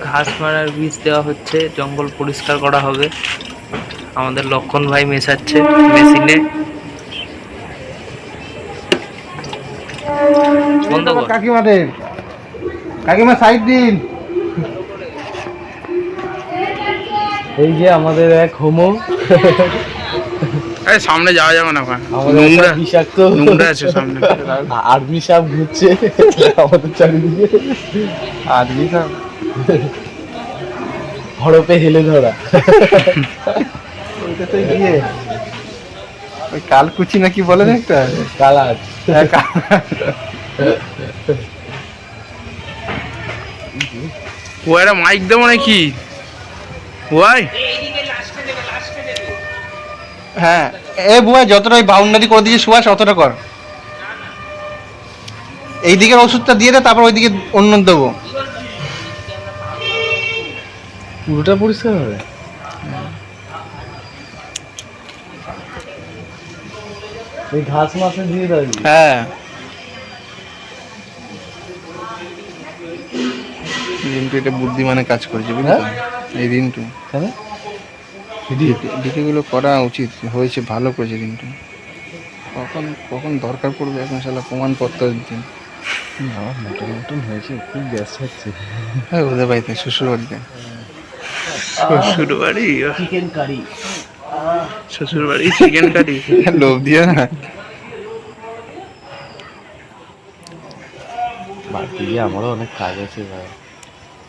ঘাস মারার বীজ দেওয়া হচ্ছে, জঙ্গল পরিষ্কার করা হবে। আমাদের লক্ষণ ভাই মেশাচ্ছে মেশিনে। কাকিমাদের কাকিমা সাইড দিন। এই যে আমাদের এক হোমো। সামনে যাওয়া যাবে না, নোংরা বিষাক্ত নোংরা আছে সামনে। আর্মি সাহেব ঘুরছে আমাদের চারিদিকে। আর্মি সাহেব হড়পে হেলে ধরা। ওইটা তো গিয়ে ওই কালকুচি নাকি বলেন একটা কালাজ। ও একটা মাইক দেবো নাকি? ওয়াই হ্যাঁ এ বুয়া যতটা ওই বাউন্ডারি করে দিয়েছে সুভাষ অতটা কর। এই দিকের ওষুধটা দিয়ে দে, তারপর ওইদিকে অন্য দেবো। পুরোটা পরিষ্কার হবে। এই ঘাস মাসে দিয়ে দেয়। হ্যাঁ রিন্টু এটা বুদ্ধিমানের কাজ করেছে বুঝলি তো? এই রিন্টু ডিটিগুলো করা উচিত হয়েছে, ভালো করেছে রিন্টু। কখন কখন দরকার পড়বে এখন শালা প্রমাণপত্র দিন। নতুন নতুন হয়েছে, খুব গ্যাস হচ্ছে। হ্যাঁ ওদের বাড়িতে শ্বশুর বাড়িতে। শ্বশুর বাড়ি চিকেন কারি, শ্বশুর বাড়ি চিকেন কারি। লোভ দিয়ে না বাড়ি গিয়ে আমারও অনেক কাজ আছে ভাই।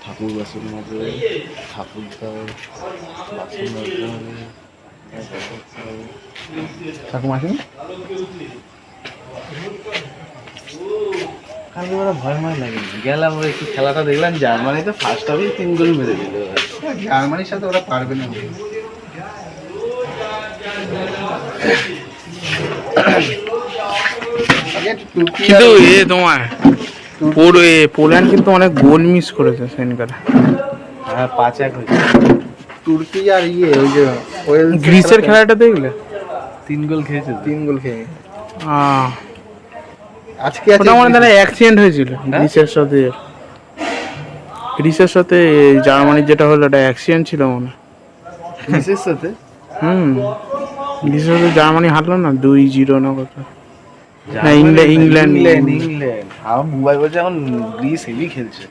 ঠাকুর বাসন মাজে, ঠাকুর দাও, বাসন মাজতে হবে। ঠাকুর আসেন কালকে ওরা ভয় লাগে। গেলাম ওরা একটু খেলাটা দেখলাম, জার্মানি তো ফার্স্ট হাফেই 3 গোল মেরে দিল। জার্মানির সাথে ওরা পারবে না। কিন্তু এ তোমার পোল্যান্ড কিন্তু অনেক গোল মিস করেছে সেনকার। হ্যাঁ 5-1 হয়েছে। তুর্কি আর ওই যে গ্রিসের খেলাটা দেখলে? 3 গোল খেয়েছে, 3 গোল খেয়ে। আজকে আমার দ্বারা অ্যাক্সিডেন্ট হয়েছিল গ্রিসের সাথে জার্মানির যেটা হলো ওটা অ্যাক্সিডেন্ট ছিল মনে। গ্রিসের সাথে গ্রিসের সাথে জার্মানি হারলো না 2-0 না কত? ইংল্যান্ড। আমার মুম্বাই বলছে এখন গ্রিস হেভি খেলছে।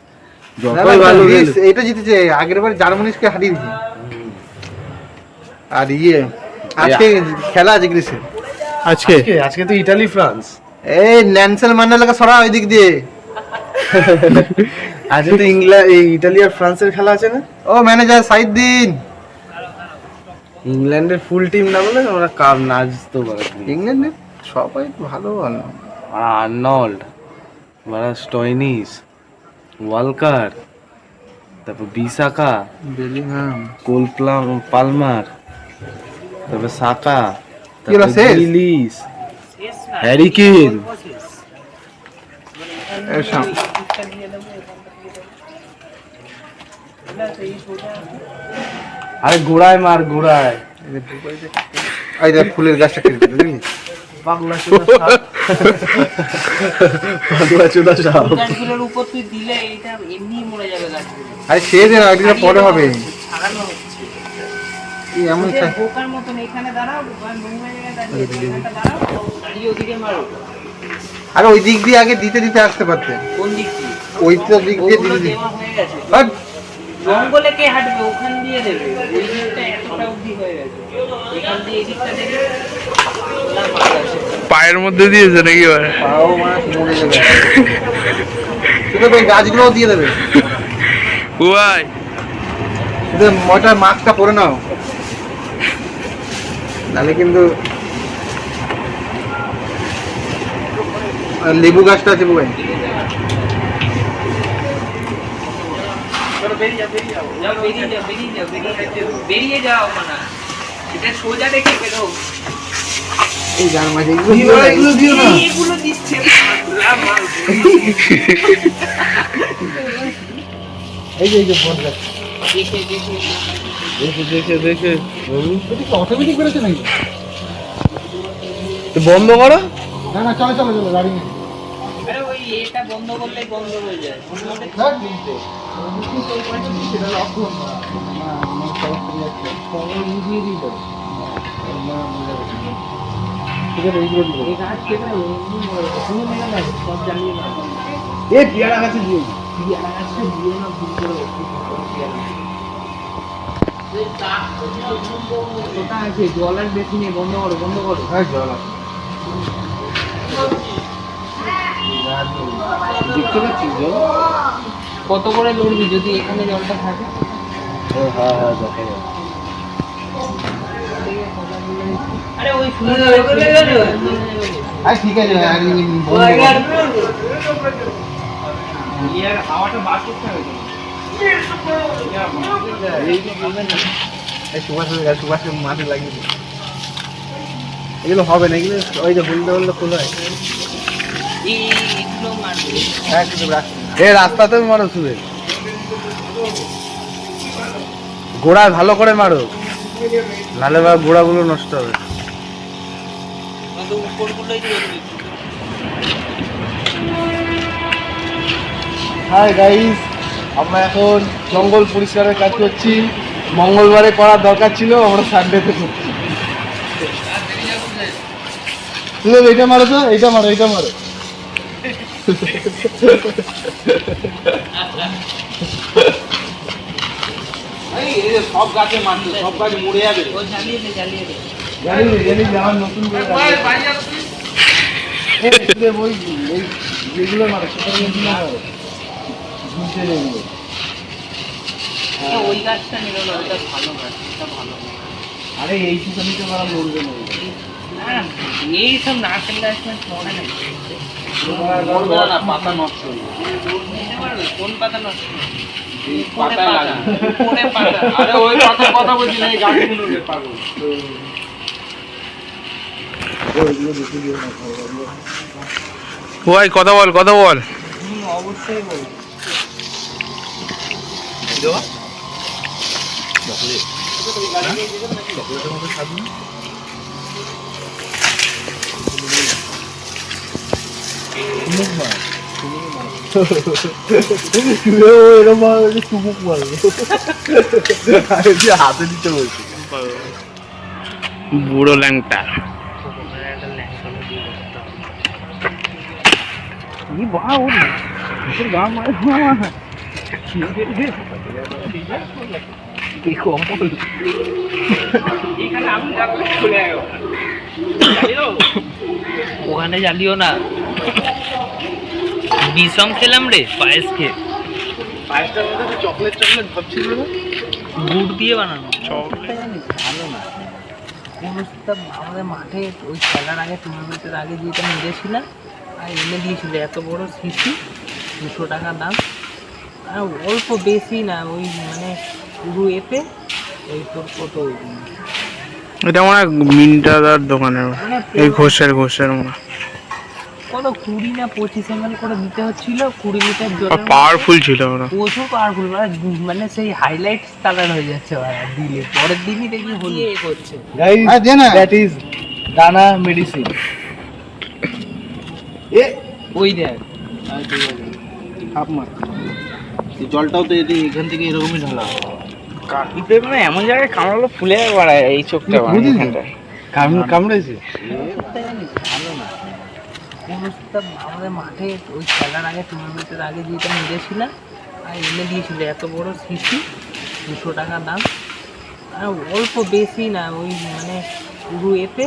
যতই ভালো গ্রিস এটা জিতেছে, আগের বার জার্মানিকে হারিয়ে দিয়েছে। আর আজকে খেলা আছে গ্রিসের। আজকে তো ইতালি ফ্রান্স। এই ন্যানসেল ম্যান্ডেলাকে সরা ওই দিক দিয়ে। আজকে তো ইতালি আর ফ্রান্সের খেলা আছে না? ও ম্যানেজার সাইড দিন। ইংল্যান্ডের ফুল টিম না বলে ওরা কাপ নাচতে পারে। ইংল্যান্ডের সবাই ভালো ভালো। আর্নল্ড, স্টয়নিস, ওয়ালকার, তারপর বিসাকা, বেলিংহাম, পালমার, তারপর সাকা, লিলিস, হ্যারি কেন। আরে গোড়ায় মার, গোড়ায়। এই দেখ ফুলের গাছটা কেটে দিল দেখলি? পাগলা চোদা সাপ। গাছগুলোর উপর তুই দিলে এটা এমনি মরে যাবে গাছগুলো। আরে সে দিন একদিন পরে হবে। ছাড়ানো হচ্ছে কি এমন বোকার মতন এখানে দাঁড়াও, নোংরা জায়গায় দাঁড়িয়ে এখানটা দাঁড়াও, দাঁড়িয়ে ওদিকে মারো। আরে ওই দিক দিয়ে আগে দিতে আসতে পারতে। কোন দিক দিয়ে? ওই তো দিক দিয়ে দেওয়া হয়ে গেছে। জঙ্গলে কে হাঁটবে? ওখান দিয়ে দেবে। ওই দিকটা এতটা অবধি হয়ে গেছে, এখান দিয়ে এদিকটা দেবে। পায়ের মধ্যে দিয়েছে নাকি? পাও মাছ মরে যাবে। শুধু ওই গাছগুলো দিয়ে দেবে। ওয়াই শুধু মোটা মাস্কটা পরে নাও, নালে কিন্তু। লেবু গাছটা আছে বুবাই। বেরিয়ে যাও মানে এটা সোজা রেখে বেরো। এই গান মাঝে এগুলো দিও না। এগুলো দিচ্ছে এই যে ফোন যাচ্ছে। দেখে বাবু এটা অটোমেটিক করেছে নাকি? তো বন্ধ করো। না চলো গাড়ি নিয়ে। আরে ওই এটা বন্ধ করলেই বন্ধ হয়ে যায়। জল আর বেশি নেই, বন্ধ করো বন্ধ করো। হ্যাঁ জল আছে, দেখতে পাচ্ছিস জল? কত করে লড়বি যদি এখানে জলটা থাকে? হ্যাঁ হ্যাঁ দেখা যাবে। আরে ওই ঠিক আছে হাওয়াটা বার করতে হবে। সুভাষের মাঠে লাগিয়ে দিই। এগুলো হবে না, এগুলো ওই যে হলদে হলদে ফুল হয়। এইগুলো মারবে। রাস্তাতে মারো শুধু, গোড়ায় ভালো করে মারো, নাহলে বা গোড়াগুলো নষ্ট হবে। উপরগুলোই লড়বি। হাই গাইস, আমরা এখন জঙ্গল পরিষ্কারের কাজ করছি। মঙ্গলবারে করার দরকার ছিল, আমরা সানডেতে করছি। এইটা মারো তো, এইটা মারো, এইটা মারো। সব গাছে মারছে, সব গাছ মরে যাবে। জ্বালিয়ে দে জ্বালিয়ে দে। আমার নতুন করে যেগুলো মারো সেটা মারো। ওই গাছটা নিল না, ওটা ভালো গাছ, ওটা ভালো গাছ। আরে এই সুখানিতে মারা মরবে না, এই সব নারকেল গাছ না মনে নেই। মরবে না, পাতা নষ্ট হয়ে যাবে। কোন পাতা নষ্ট? পাতা লাগে। উপরে পাতা। আরে ওই পাতার কথা বলছি না, এই গাছগুলোকে পাগল। ভাই কথা বল কথা বল। অবশ্যই বল। হাতে দিতে বলছি। বুড়ো ল্যাংটা। ওখানে জ্বালিও না, বিষম খেলাম রে পায়েস খেয়ে। পায়েসটার মধ্যে চকলেট চকলেট ভাবছিল না, গুড় দিয়ে বানানো। ভালো না। আমাদের মাঠে ওই খেলার আগে টুর্নামেন্টের আগে যেটা মেরেছিলাম আর এনে দিয়েছিল এত বড় শিশি, 200 টাকা দাম। আর অল্প বেশি না, ওই মানে পুরো এতে ওই তোর কত এটা মনে হয় মিন্টাদার দোকানের, এই ঘোষের মনে হয়। কত 20 না 25 ml করে দিতে হচ্ছিল, 20 লিটার জল। পাওয়ারফুল ছিল ওরা। প্রচুর পাওয়ারফুল, মানে সেই হাইলাইট কালার হয়ে যাচ্ছে ওরা দিলে। পরের দিনই দেখি হলি করছে। দ্যাট ইজ দানা মেডিসিন। ওই দেখ হাফ মার, এই জলটাও তো এখান থেকে এরকমই ঢালা। কাকিতে মানে এমন জায়গায় কামড়ালো ফুলে বাড়ায় এই চোখটা। কামড়েছে ভালো না। আমাদের মাঠে ওই খেলার আগে টুর্নামেন্টের আগে যেটা মেরেছিলাম আর এনে দিয়েছিল এত বড় শিশি, 200 টাকা দাম। আর অল্প বেশি না, ওই মানে পুরো এতে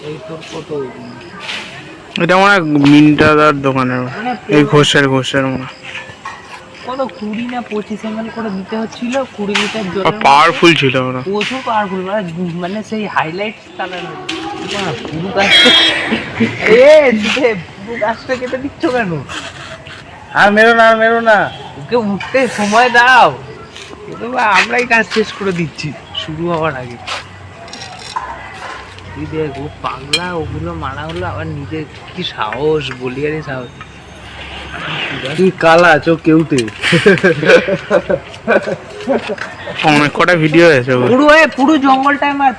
ওই তোর কত এটা মনে হয় মিন্টাদার দোকানের, এই ঘোষের মনে হয়। কত 20 না 25 ml করে দিতে হচ্ছিল, 20 লিটার জল। পাওয়ারফুল ছিল ওরা। প্রচুর পাওয়ারফুল, মানে সেই হাইলাইট কালার। পুরো গাছটা পুরো গাছটা কেটে দিচ্ছ কেন? আর মেরো না, ওকে উঠতে সময় দাও। আমরাই কাজ শেষ করে দিচ্ছি শুরু হওয়ার আগে। তুই দেখ, ও পাগলা, ওগুলো মারা হলো আবার নিজে কি সাহস, বলি আরে সাহস। তুই কালা চোখ কেউতে। অনেক কটা ভিডিও হয়েছে পুরো জঙ্গলটায় মার।